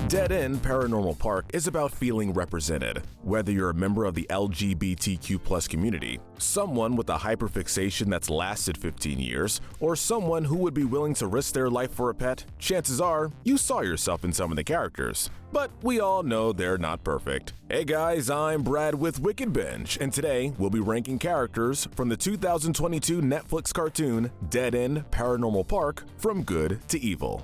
Dead End Paranormal Park is about feeling represented. Whether you're a member of the LGBTQ+ community, someone with a hyperfixation that's lasted 15 years, or someone who would be willing to risk their life for a pet, chances are you saw yourself in some of the characters. But we all know they're not perfect. Hey guys, I'm Brad with Wicked Binge, and today we'll be ranking characters from the 2022 Netflix cartoon Dead End Paranormal Park from good to evil.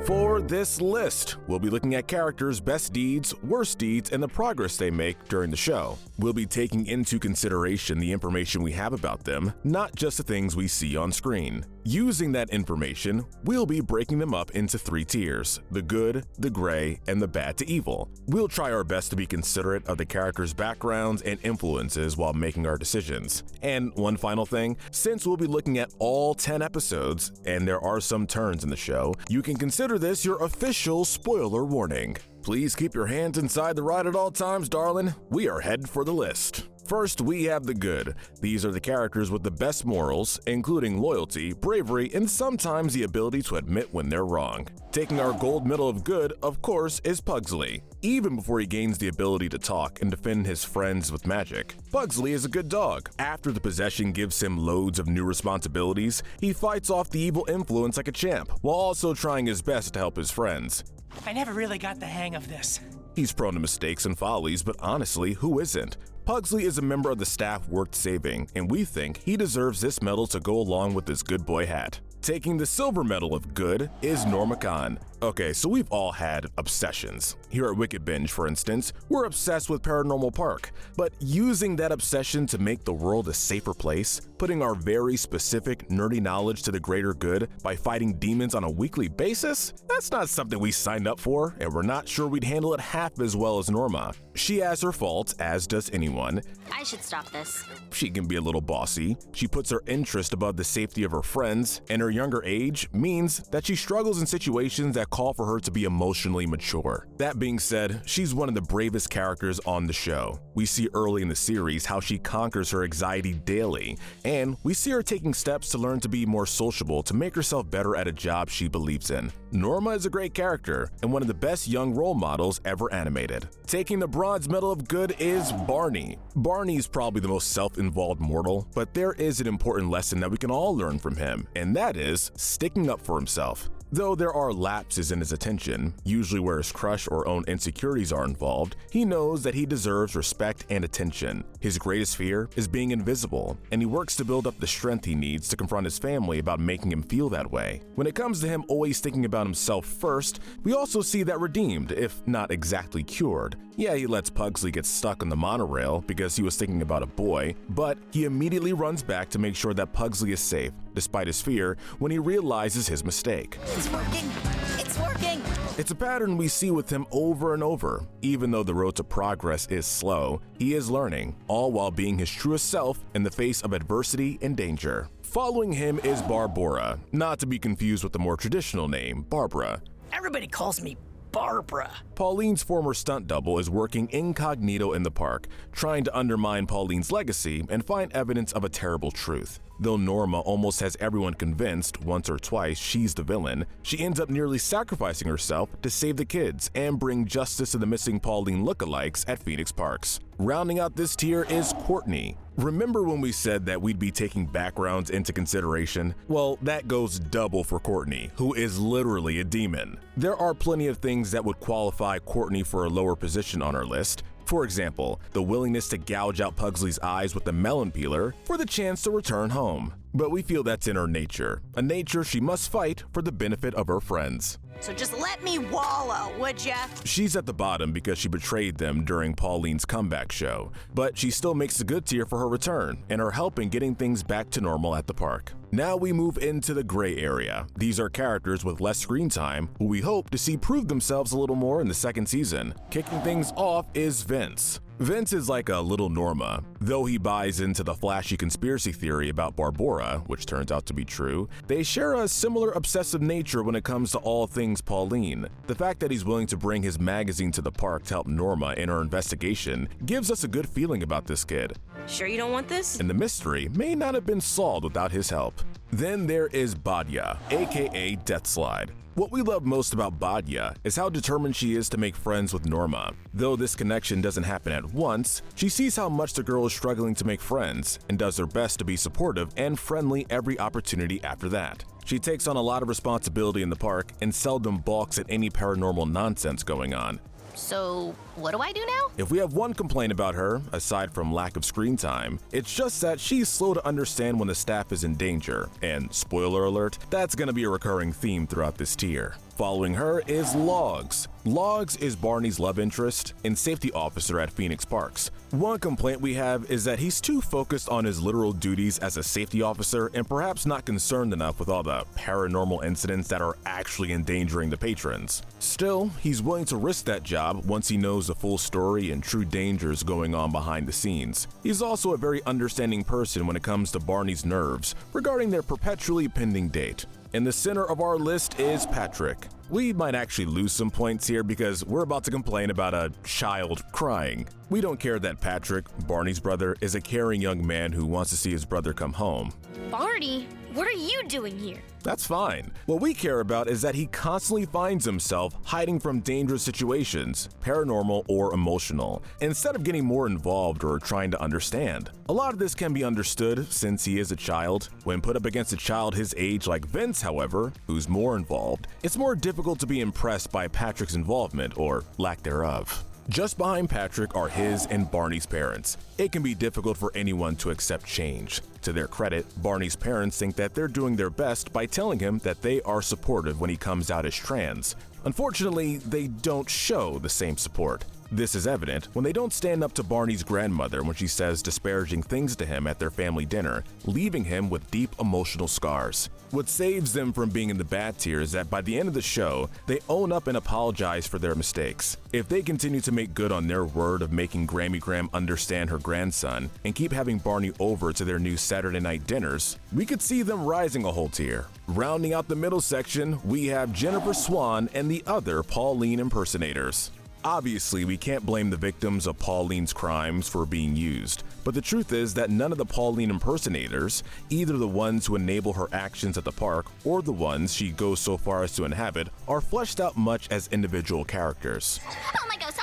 For this list, we'll be looking at characters' best deeds, worst deeds, and the progress they make during the show. We'll be taking into consideration the information we have about them, not just the things we see on screen. Using that information, we'll be breaking them up into 3 tiers: the good, the gray, and the bad to evil. We'll try our best to be considerate of the characters' backgrounds and influences while making our decisions. And one final thing, since we'll be looking at all 10 episodes, and there are some turns in the show, you can consider this your official spoiler warning. Please keep your hands inside the ride at all times, darling. We are headed for the list. First, we have the good. These are the characters with the best morals, including loyalty, bravery, and sometimes the ability to admit when they're wrong. Taking our gold medal of good, of course, is Pugsley. Even before he gains the ability to talk and defend his friends with magic, Pugsley is a good dog. After the possession gives him loads of new responsibilities, he fights off the evil influence like a champ, while also trying his best to help his friends. I never really got the hang of this. He's prone to mistakes and follies, but honestly, who isn't? Pugsley is a member of the staff worth saving, and we think he deserves this medal to go along with his good boy hat. Taking the silver medal of good is Norma Khan. Okay, so we've all had obsessions. Here at Wicked Binge, for instance, we're obsessed with Paranormal Park, but using that obsession to make the world a safer place, putting our very specific nerdy knowledge to the greater good by fighting demons on a weekly basis, that's not something we signed up for, and we're not sure we'd handle it half as well as Norma. She has her faults, as does anyone. I should stop this. She can be a little bossy. She puts her interest above the safety of her friends, and her younger age means that she struggles in situations that call for her to be emotionally mature. That being said, she's one of the bravest characters on the show. We see early in the series how she conquers her anxiety daily, and we see her taking steps to learn to be more sociable to make herself better at a job she believes in. Norma is a great character and one of the best young role models ever animated. Taking the bronze medal of good is Barney. Barney's probably the most self-involved mortal, but there is an important lesson that we can all learn from him, and that is sticking up for himself. Though there are lapses in his attention, usually where his crush or own insecurities are involved, he knows that he deserves respect and attention. His greatest fear is being invisible, and he works to build up the strength he needs to confront his family about making him feel that way. When it comes to him always thinking about himself first, we also see that redeemed, if not exactly cured. Yeah, he lets Pugsley get stuck on the monorail because he was thinking about a boy, but he immediately runs back to make sure that Pugsley is safe, despite his fear, when he realizes his mistake. It's working! It's working! It's a pattern we see with him over and over. Even though the road to progress is slow, he is learning, all while being his truest self in the face of adversity and danger. Following him is Barbora, not to be confused with the more traditional name, Barbara. Everybody calls me Barbara. Pauline's former stunt double is working incognito in the park, trying to undermine Pauline's legacy and find evidence of a terrible truth. Though Norma almost has everyone convinced once or twice she's the villain, she ends up nearly sacrificing herself to save the kids and bring justice to the missing Pauline lookalikes at Phoenix Parks. Rounding out this tier is Courtney. Remember when we said that we'd be taking backgrounds into consideration? Well, that goes double for Courtney, who is literally a demon. There are plenty of things that would qualify Courtney for a lower position on our list. For example, the willingness to gouge out Pugsley's eyes with a melon peeler for the chance to return home. But we feel that's in her nature, a nature she must fight for the benefit of her friends. So just let me wallow, would ya? She's at the bottom because she betrayed them during Pauline's comeback show, but she still makes the good tier for her return and her help in getting things back to normal at the park. Now we move into the gray area. These are characters with less screen time who we hope to see prove themselves a little more in the second season. Kicking things off is Vince. Vince is like a little Norma. Though he buys into the flashy conspiracy theory about Barbora, which turns out to be true, they share a similar obsessive nature when it comes to all things swings Pauline. The fact that he's willing to bring his magazine to the park to help Norma in her investigation gives us a good feeling about this kid. Sure you don't want this? And the mystery may not have been solved without his help. Then there is Badya, aka Deathslide. What we love most about Badya is how determined she is to make friends with Norma. Though this connection doesn't happen at once, she sees how much the girl is struggling to make friends and does her best to be supportive and friendly every opportunity after that. She takes on a lot of responsibility in the park and seldom balks at any paranormal nonsense going on. So, what do I do now? If we have one complaint about her, aside from lack of screen time, it's just that she's slow to understand when the staff is in danger, and spoiler alert, that's gonna be a recurring theme throughout this tier. Following her is Logs. Logs is Barney's love interest and safety officer at Phoenix Parks. One complaint we have is that he's too focused on his literal duties as a safety officer and perhaps not concerned enough with all the paranormal incidents that are actually endangering the patrons. Still, he's willing to risk that job once he knows the full story and true dangers going on behind the scenes. He's also a very understanding person when it comes to Barney's nerves regarding their perpetually pending date. In the center of our list is Patrick. We might actually lose some points here because we're about to complain about a child crying. We don't care that Patrick, Barney's brother, is a caring young man who wants to see his brother come home. Barney, what are you doing here? That's fine. What we care about is that he constantly finds himself hiding from dangerous situations, paranormal or emotional, instead of getting more involved or trying to understand. A lot of this can be understood since he is a child. When put up against a child his age like Vince, however, who's more involved, it's more difficult to be impressed by Patrick's involvement or lack thereof. Just behind Patrick are his and Barney's parents. It can be difficult for anyone to accept change. To their credit, Barney's parents think that they're doing their best by telling him that they are supportive when he comes out as trans. Unfortunately, they don't show the same support. This is evident when they don't stand up to Barney's grandmother when she says disparaging things to him at their family dinner, leaving him with deep emotional scars. What saves them from being in the bad tier is that by the end of the show, they own up and apologize for their mistakes. If they continue to make good on their word of making Grammy Graham understand her grandson and keep having Barney over to their new Saturday night dinners, we could see them rising a whole tier. Rounding out the middle section, we have Jennifer Swan and the other Pauline impersonators. Obviously, we can't blame the victims of Pauline's crimes for being used, but the truth is that none of the Pauline impersonators, either the ones who enable her actions at the park or the ones she goes so far as to inhabit, are fleshed out much as individual characters. Oh my ghost,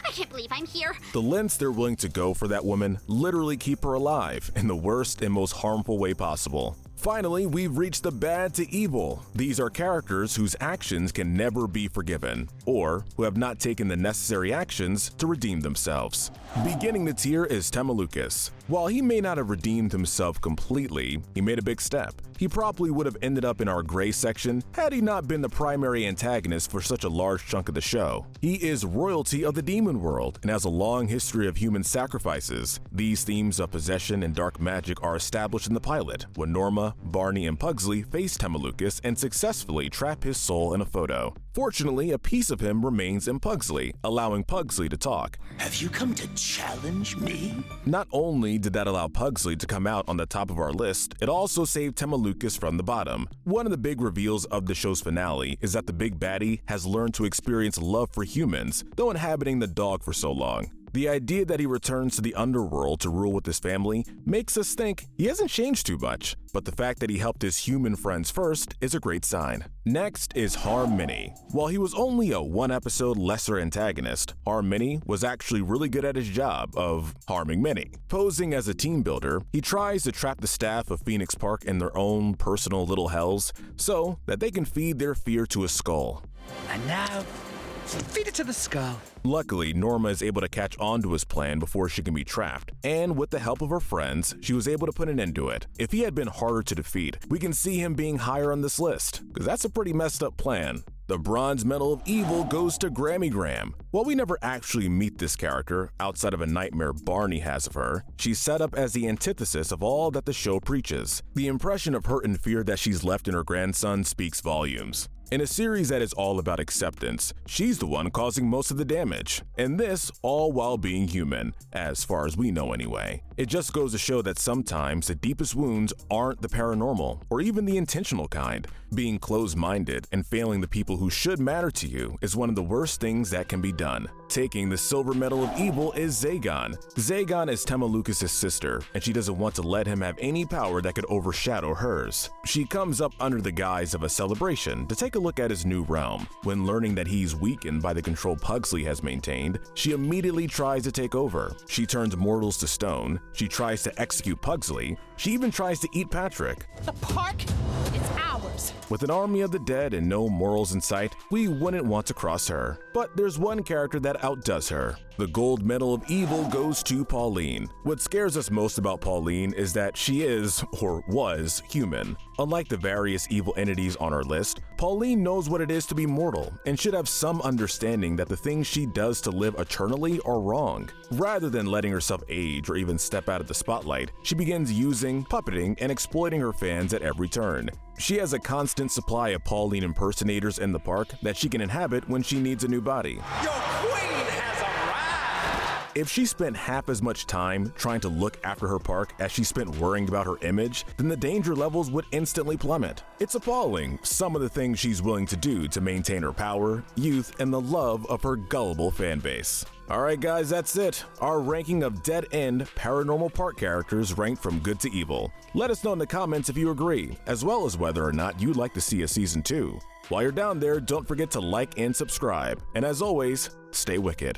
I can't believe I'm here. The lengths they're willing to go for that woman literally keep her alive in the worst and most harmful way possible. Finally, we've reached the bad to evil. These are characters whose actions can never be forgiven, or who have not taken the necessary actions to redeem themselves. Beginning the tier is Temelucas. While he may not have redeemed himself completely, he made a big step. He probably would have ended up in our gray section had he not been the primary antagonist for such a large chunk of the show. He is royalty of the demon world and has a long history of human sacrifices. These themes of possession and dark magic are established in the pilot, when Norma, Barney, and Pugsley face Temelucas and successfully trap his soul in a photo. Fortunately, a piece of him remains in Pugsley, allowing Pugsley to talk. Have you come to challenge me? Not only did that allow Pugsley to come out on the top of our list, it also saved Temelucas from the bottom. One of the big reveals of the show's finale is that the big baddie has learned to experience love for humans, though inhabiting the dog for so long. The idea that he returns to the underworld to rule with his family makes us think he hasn't changed too much, but the fact that he helped his human friends first is a great sign. Next is Harm Minnie. While he was only a one-episode lesser antagonist, Harm Minnie was actually really good at his job of harming Minnie. Posing as a team builder, he tries to trap the staff of Phoenix Park in their own personal little hells so that they can feed their fear to a skull. And now, feed it to the skull. Luckily, Norma is able to catch on to his plan before she can be trapped, and with the help of her friends, she was able to put an end to it. If he had been harder to defeat, we can see him being higher on this list, because that's a pretty messed up plan. The Bronze Medal of Evil goes to Grammy Graham. While we never actually meet this character, outside of a nightmare Barney has of her, she's set up as the antithesis of all that the show preaches. The impression of hurt and fear that she's left in her grandson speaks volumes. In a series that is all about acceptance, she's the one causing most of the damage, and this all while being human, as far as we know anyway. It just goes to show that sometimes the deepest wounds aren't the paranormal or even the intentional kind. Being closed-minded and failing the people who should matter to you is one of the worst things that can be done. Taking the silver medal of evil is Zagon. Zagon is Tema Lucas' sister, and she doesn't want to let him have any power that could overshadow hers. She comes up under the guise of a celebration to take a look at his new realm. When learning that he's weakened by the control Pugsley has maintained, she immediately tries to take over. She turns mortals to stone, she tries to execute Pugsley, she even tries to eat Patrick. The park is ours. With an army of the dead and no morals in sight, we wouldn't want to cross her. But there's one character that outdoes her. The gold medal of evil goes to Pauline. What scares us most about Pauline is that she is, or was, human. Unlike the various evil entities on our list, Pauline knows what it is to be mortal and should have some understanding that the things she does to live eternally are wrong. Rather than letting herself age or even step out of the spotlight, she begins using, puppeting, and exploiting her fans at every turn. She has a constant supply of Pauline impersonators in the park that she can inhabit when she needs a new body. Your queen has arrived! If she spent half as much time trying to look after her park as she spent worrying about her image, then the danger levels would instantly plummet. It's appalling, some of the things she's willing to do to maintain her power, youth, and the love of her gullible fanbase. Alright guys, that's it. Our ranking of dead-end paranormal park characters ranked from good to evil. Let us know in the comments if you agree, as well as whether or not you'd like to see a season 2. While you're down there, don't forget to like and subscribe. And as always, stay wicked.